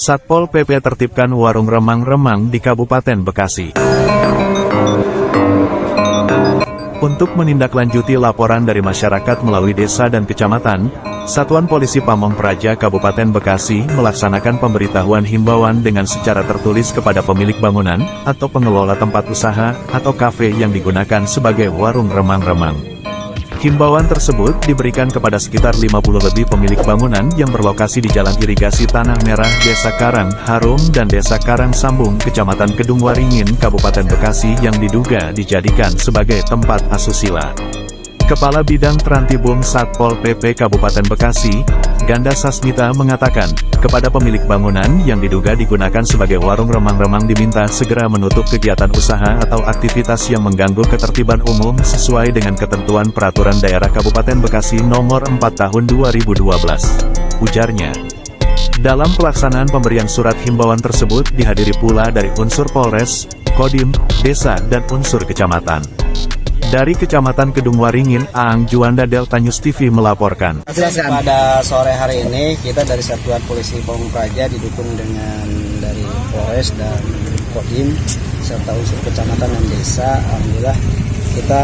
Satpol PP tertibkan warung remang-remang di Kabupaten Bekasi. Untuk menindaklanjuti laporan dari masyarakat melalui desa dan kecamatan, Satuan Polisi Pamong Praja Kabupaten Bekasi melaksanakan pemberitahuan himbauan dengan secara tertulis kepada pemilik bangunan, atau pengelola tempat usaha, atau kafe yang digunakan sebagai warung remang-remang. Himbauan tersebut diberikan kepada sekitar 50 lebih pemilik bangunan yang berlokasi di Jalan Irigasi Tanah Merah, Desa Karang Harum dan Desa Karang Sambung, Kecamatan Kedung Waringin, Kabupaten Bekasi yang diduga dijadikan sebagai tempat asusila. Kepala Bidang Trantibum Satpol PP Kabupaten Bekasi, Ganda Sasmita mengatakan, kepada pemilik bangunan yang diduga digunakan sebagai warung remang-remang diminta segera menutup kegiatan usaha atau aktivitas yang mengganggu ketertiban umum sesuai dengan ketentuan Peraturan Daerah Kabupaten Bekasi Nomor 4 Tahun 2012. Ujarnya. Dalam pelaksanaan pemberian surat himbauan tersebut dihadiri pula dari unsur Polres, Kodim, Desa dan unsur Kecamatan. Dari Kecamatan Kedung Waringin, Aang Juanda, Delta News TV melaporkan. Pada sore hari ini, kita dari Satuan Polisi Pamong Praja didukung dengan dari Polres dan Kodim, serta unsur kecamatan dan desa. Alhamdulillah, kita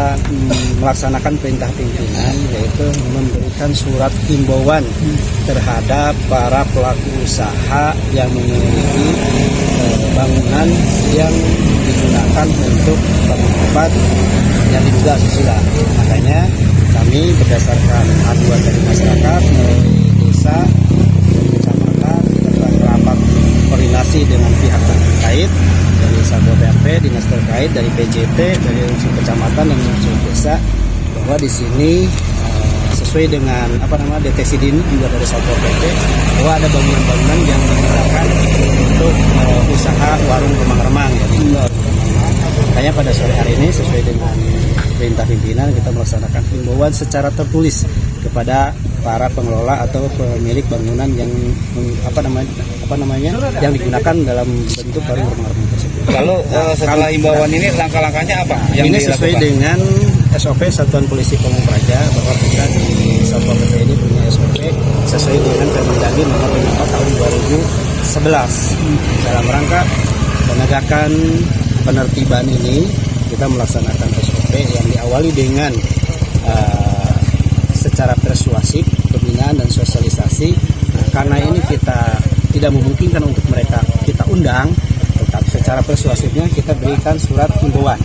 melaksanakan perintah pimpinan, yaitu memberikan surat himbauan terhadap para pelaku usaha yang memiliki bangunan yang digunakan untuk tempat yang diduga asusila. Makanya kami berdasarkan aduan dari masyarakat melalui desa dan kecamatan, kita telah rapat koordinasi dengan pihak terkait dari Satpol PP, dinas terkait, dari PJT, dari unsur kecamatan dan unsur desa, bahwa di sini sesuai dengan deteksi dini juga dari Satpol PP bahwa ada bangunan-bangunan yang digunakan untuk usaha warung remang-remang. Makanya pada sore hari ini sesuai dengan perintah pimpinan kita melaksanakan himbauan secara tertulis kepada para pengelola atau pemilik bangunan yang yang digunakan dalam bentuk warung remang-remang tersebut. Lalu setelah himbauan ini langkah-langkahnya apa? Yang ini sesuai dengan SOP Satuan Polisi Pamong Praja, bahwa kita di Satpol PP ini punya SOP sesuai dengan Permendagri Nomor 5 Tahun 2011. Dalam rangka penegakan penertiban ini, kita melaksanakan SOP yang diawali dengan secara persuasif, pembinaan dan sosialisasi. Karena ini kita tidak memungkinkan untuk mereka kita undang, tetapi secara persuasifnya kita berikan surat himbauan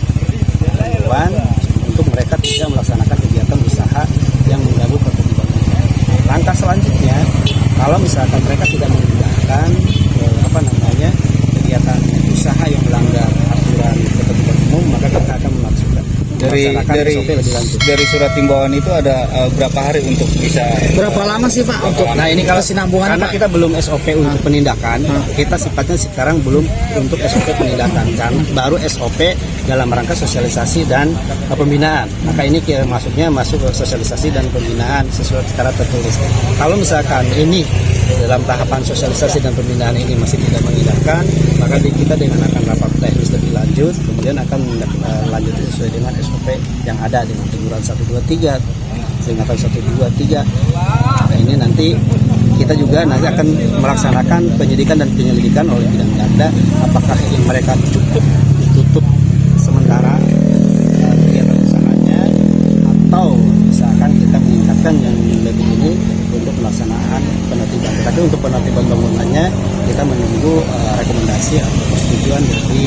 untuk mereka tidak melaksanakan kegiatan usaha yang mengganggu ketertiban umum. Langkah selanjutnya, kalau misalkan mereka tidak menggunakan kegiatan usaha yang melanggar aturan ketertiban umum, maka kita akan melaksanakan SOP lebih lanjut. Dari surat himbauan itu ada berapa hari untuk bisa? Berapa lama sih Pak untuk? Nah ini kalau sinambungan karena Pak, kita belum SOP untuk penindakan, kita sifatnya sekarang belum untuk SOP penindakan, kan baru SOP dalam rangka sosialisasi dan pembinaan. Maka ini maksudnya masuk ke sosialisasi dan pembinaan sesuai secara tertulis. Kalau misalkan ini dalam tahapan sosialisasi dan pembinaan ini masih tidak mengindahkan, maka kita dengan akan rapat teknis lebih lanjut, kemudian akan lanjut sesuai dengan SOP yang ada dengan teguran 123, peringatan 123. Nah, ini nanti kita juga nanti akan melaksanakan penyidikan dan penyelidikan oleh bidang ganda, apakah ini mereka cukup ditutup sementara kegiatan usahanya, atau misalkan kita meningkatkan yang lebih ini untuk pelaksanaan penertiban. Tapi untuk penertiban bangunannya kita menunggu rekomendasi atau persetujuan dari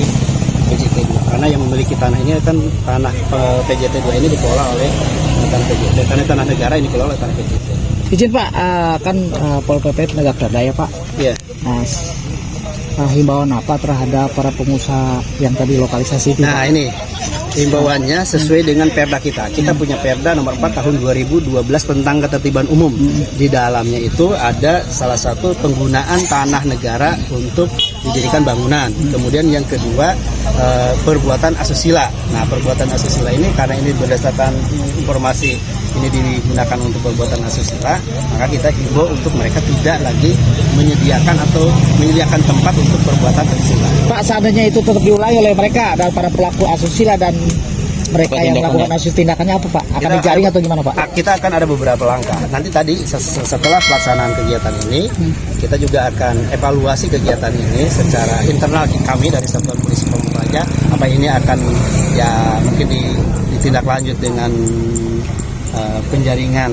PJT 2, karena yang memiliki tanah ini kan tanah PJT 2 ini dikelola oleh tanah PJT, tanah negara ini dikelola oleh tanah PJT. Izin Pak, kan Pol PP penegak perda ya Pak. Iya. Himbauan apa terhadap para pengusaha yang tadi lokalisasi itu? Nah ini himbauannya sesuai dengan perda kita. Kita punya perda nomor 4 tahun 2012 tentang ketertiban umum. Di dalamnya itu ada salah satu penggunaan tanah negara untuk dijadikan bangunan. Kemudian yang kedua perbuatan asusila. Nah perbuatan asusila ini karena ini berdasarkan informasi ini digunakan untuk perbuatan asusila, maka kita himbau untuk mereka tidak lagi menyediakan tempat untuk perbuatan asusila. Pak, seandainya itu tetap diulangi oleh mereka dan para pelaku asusila dan mereka yang melakukan asus tindakannya apa Pak? Akan Kita- dijaring atau gimana Pak? Kita akan ada beberapa langkah. Nanti tadi setelah pelaksanaan kegiatan ini, kita juga akan evaluasi kegiatan ini secara internal kami dari Satuan Polisi Pamong Praja. Apa ini akan ya mungkin ditindaklanjut dengan penjaringan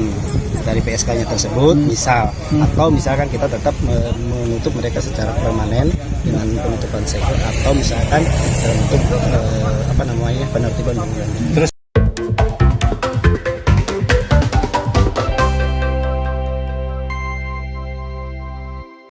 dari PSK-nya tersebut, misal, atau misalkan kita tetap menutup mereka secara permanen dengan penutupan segel, atau misalkan untuk penertiban bangunan.